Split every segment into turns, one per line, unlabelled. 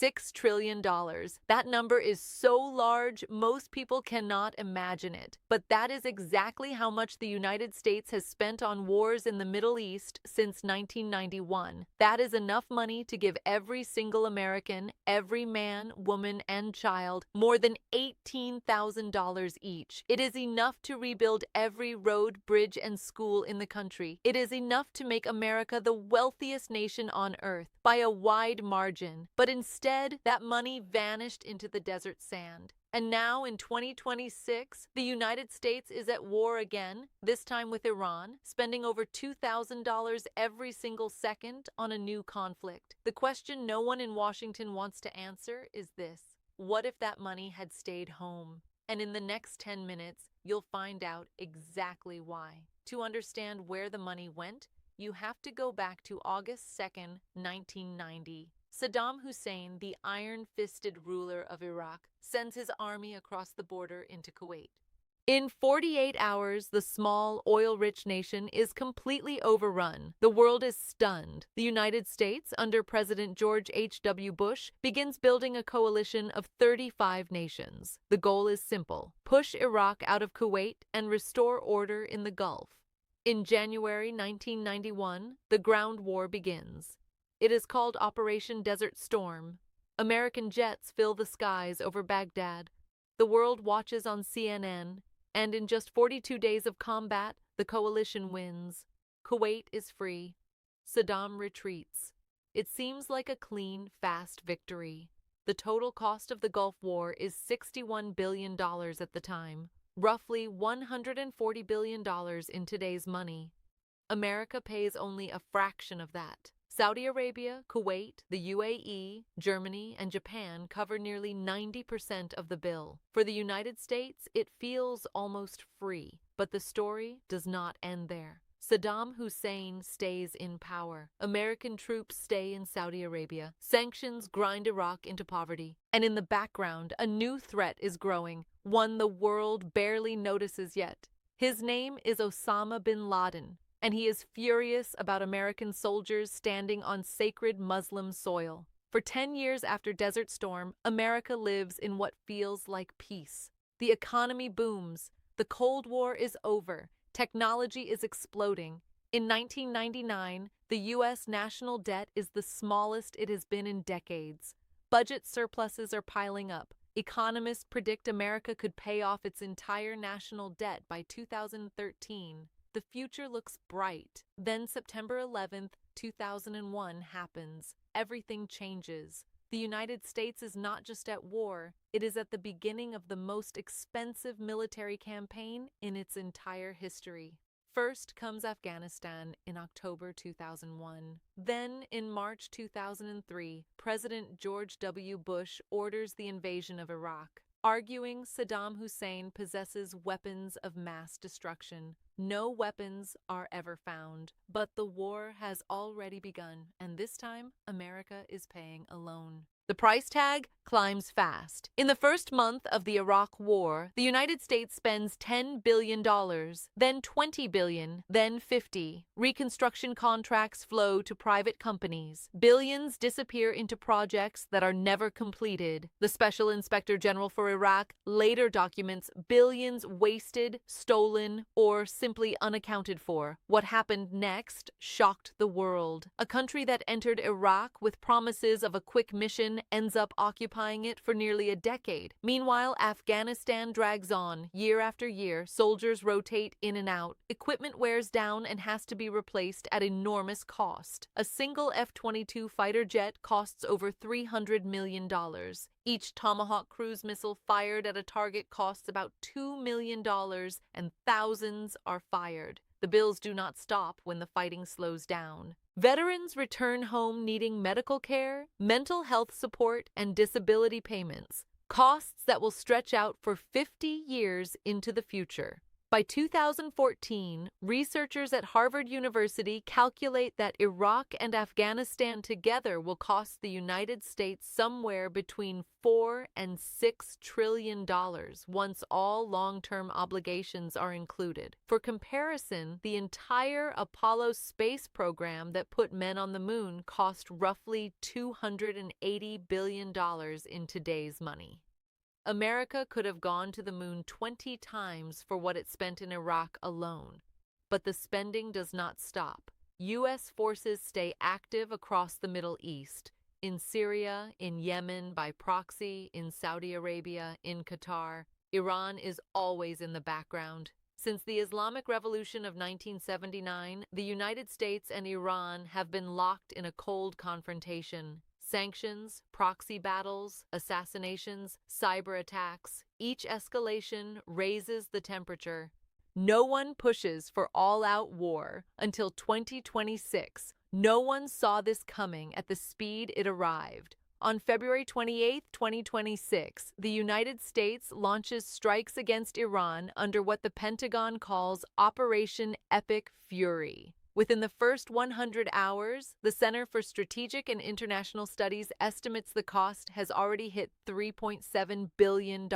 $6 trillion. That number is so large, most people cannot imagine it. But that is exactly how much the United States has spent on wars in the Middle East since 1991. That is enough money to give every single American, every man, woman, and child more than $18,000 each. It is enough to rebuild every road, bridge, and school in the country. It is enough to make America the wealthiest nation on earth by a wide margin. But instead, that money vanished into the desert sand. And now in 2026, the United States is at war again, this time with Iran, spending over $2,000 every single second on a new conflict. The question no one in Washington wants to answer is this: what if that money had stayed home? And in the next 10 minutes, you'll find out exactly why. To understand where the money went, you have to go back to August 2nd, 1990. Saddam Hussein, the iron-fisted ruler of Iraq, sends his army across the border into Kuwait. In 48 hours, the small, oil-rich nation is completely overrun. The world is stunned. The United States, under President George H.W. Bush, begins building a coalition of 35 nations. The goal is simple: push Iraq out of Kuwait and restore order in the Gulf. In January 1991, the ground war begins. It is called Operation Desert Storm. American jets fill the skies over Baghdad. The world watches on CNN, and in just 42 days of combat, the coalition wins. Kuwait is free. Saddam retreats. It seems like a clean, fast victory. The total cost of the Gulf War is $61 billion at the time, roughly $140 billion in today's money. America pays only a fraction of that. Saudi Arabia, Kuwait, the UAE, Germany, and Japan cover nearly 90% of the bill. For the United States, it feels almost free. But the story does not end there. Saddam Hussein stays in power. American troops stay in Saudi Arabia. Sanctions grind Iraq into poverty. And in the background, a new threat is growing, one the world barely notices yet. His name is Osama bin Laden, and he is furious about American soldiers standing on sacred Muslim soil. For 10 years after Desert Storm, America lives in what feels like peace. The economy booms. The Cold War is over. Technology is exploding. In 1999, the U.S. national debt is the smallest it has been in decades. Budget surpluses are piling up. Economists predict America could pay off its entire national debt by 2013. The future looks bright. Then September 11th, 2001 happens. Everything changes. The United States is not just at war, it is at the beginning of the most expensive military campaign in its entire history. First comes Afghanistan in October 2001. Then, in March 2003, President George W. Bush orders the invasion of Iraq, arguing Saddam Hussein possesses weapons of mass destruction. No weapons are ever found, but the war has already begun, and this time, America is paying alone. The price tag climbs fast. In the first month of the Iraq War, the United States spends $10 billion, then $20 billion, then $50. Reconstruction contracts flow to private companies. Billions disappear into projects that are never completed. The Special Inspector General for Iraq later documents billions wasted, stolen, or simply unaccounted for. What happened next shocked the world. A country that entered Iraq with promises of a quick mission ends up occupying it for nearly a decade. Meanwhile, Afghanistan drags on. Year after year, soldiers rotate in and out. Equipment wears down and has to be replaced at enormous cost. A single F-22 fighter jet costs over $300 million. Each Tomahawk cruise missile fired at a target costs about $2 million, and thousands are fired. The bills do not stop when the fighting slows down. Veterans return home needing medical care, mental health support, and disability payments, costs that will stretch out for 50 years into the future. By 2014, researchers at Harvard University calculate that Iraq and Afghanistan together will cost the United States somewhere between $4 and $6 trillion once all long-term obligations are included. For comparison, the entire Apollo space program that put men on the moon cost roughly $280 billion in today's money. America could have gone to the moon 20 times for what it spent in Iraq alone. But the spending does not stop. U.S. forces stay active across the Middle East, in Syria, in Yemen, by proxy, in Saudi Arabia, in Qatar. Iran is always in the background. Since the Islamic Revolution of 1979, the United States and Iran have been locked in a cold confrontation. Sanctions, proxy battles, assassinations, cyber attacks, each escalation raises the temperature. No one pushes for all-out war until 2026. No one saw this coming at the speed it arrived. On February 28, 2026, the United States launches strikes against Iran under what the Pentagon calls Operation Epic Fury. Within the first 100 hours, the Center for Strategic and International Studies estimates the cost has already hit $3.7 billion.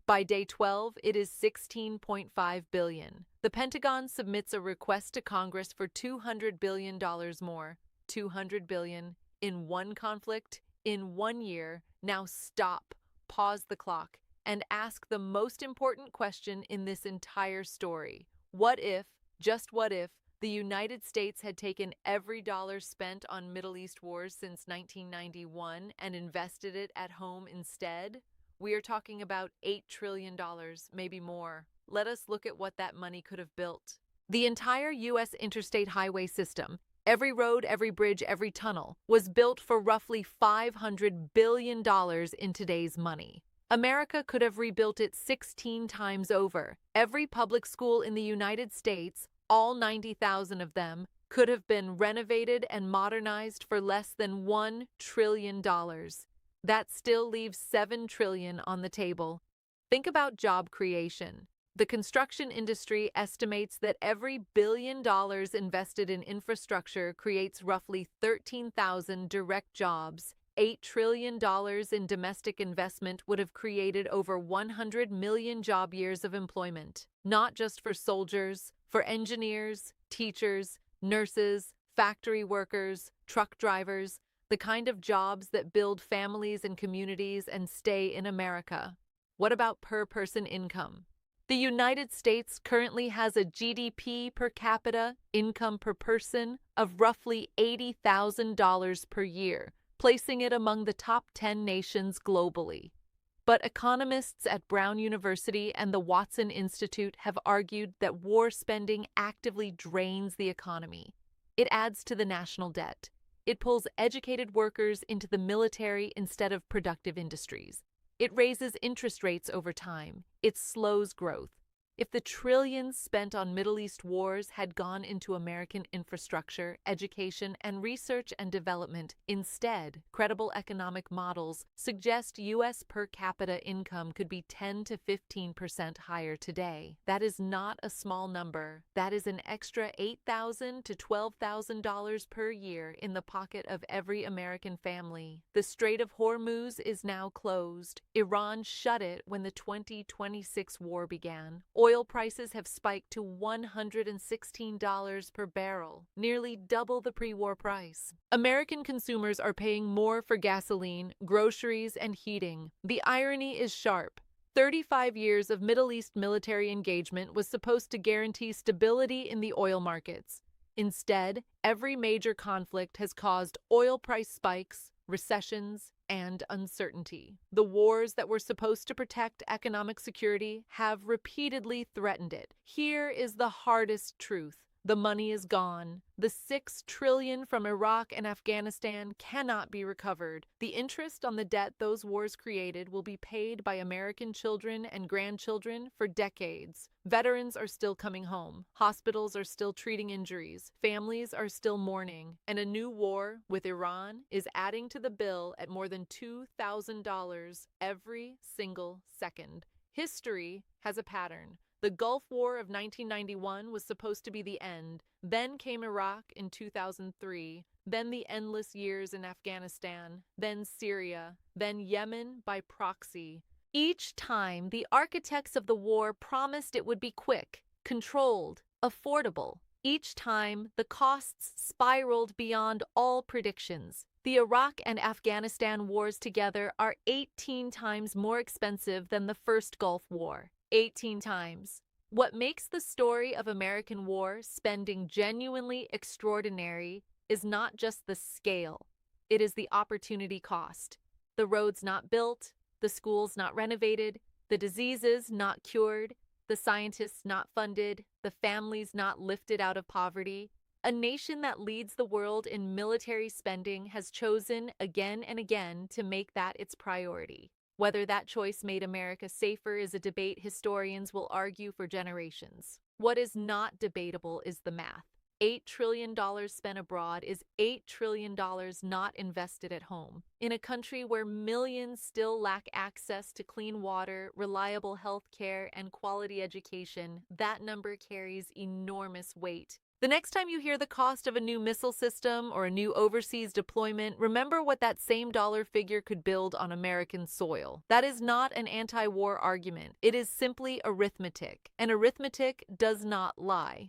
By day 12, it is $16.5 billion. The Pentagon submits a request to Congress for $200 billion more. $200 billion in one conflict, in 1 year. Now stop, pause the clock, and ask the most important question in this entire story. What if, just what if, the United States had taken every dollar spent on Middle East wars since 1991 and invested it at home instead? We are talking about $8 trillion, maybe more. Let us look at what that money could have built. The entire U.S. interstate highway system, every road, every bridge, every tunnel, was built for roughly $500 billion in today's money. America could have rebuilt it 16 times over. Every public school in the United States, all 90,000 of them, could have been renovated and modernized for less than $1 trillion. That still leaves $7 trillion on the table. Think about job creation. The construction industry estimates that every $1 billion invested in infrastructure creates roughly 13,000 direct jobs. $8 trillion in domestic investment would have created over 100 million job years of employment, not just for soldiers, for engineers, teachers, nurses, factory workers, truck drivers, the kind of jobs that build families and communities and stay in America. What about per-person income? The United States currently has a GDP per capita income per person of roughly $80,000 per year, placing it among the top 10 nations globally. But economists at Brown University and the Watson Institute have argued that war spending actively drains the economy. It adds to the national debt. It pulls educated workers into the military instead of productive industries. It raises interest rates over time. It slows growth. If the trillions spent on Middle East wars had gone into American infrastructure, education, and research and development, instead, credible economic models suggest U.S. per capita income could be 10 to 15% higher today. That is not a small number. That is an extra $8,000 to $12,000 per year in the pocket of every American family. The Strait of Hormuz is now closed. Iran shut it when the 2026 war began. Oil prices have spiked to $116 per barrel, nearly double the pre-war price. American consumers are paying more for gasoline, groceries, and heating. The irony is sharp. 35 years of Middle East military engagement was supposed to guarantee stability in the oil markets. Instead, every major conflict has caused oil price spikes, recessions, and uncertainty. The wars that were supposed to protect economic security have repeatedly threatened it. Here is the hardest truth. The money is gone. The $6 trillion from Iraq and Afghanistan cannot be recovered. The interest on the debt those wars created will be paid by American children and grandchildren for decades. Veterans are still coming home. Hospitals are still treating injuries. Families are still mourning. And a new war with Iran is adding to the bill at more than $2,000 every single second. History has a pattern. The Gulf War of 1991 was supposed to be the end. Then came Iraq in 2003, then the endless years in Afghanistan, then Syria, then Yemen by proxy. Each time, the architects of the war promised it would be quick, controlled, affordable. Each time, the costs spiraled beyond all predictions. The Iraq and Afghanistan wars together are 18 times more expensive than the first Gulf War. 18 times. What makes the story of American war spending genuinely extraordinary is not just the scale. It is the opportunity cost. The roads not built, the schools not renovated, the diseases not cured, the scientists not funded, the families not lifted out of poverty. A nation that leads the world in military spending has chosen again and again to make that its priority. Whether that choice made America safer is a debate historians will argue for generations. What is not debatable is the math. $8 trillion spent abroad is $8 trillion not invested at home. In a country where millions still lack access to clean water, reliable health care, and quality education, that number carries enormous weight. The next time you hear the cost of a new missile system or a new overseas deployment, remember what that same dollar figure could build on American soil. That is not an anti-war argument. It is simply arithmetic, and arithmetic does not lie.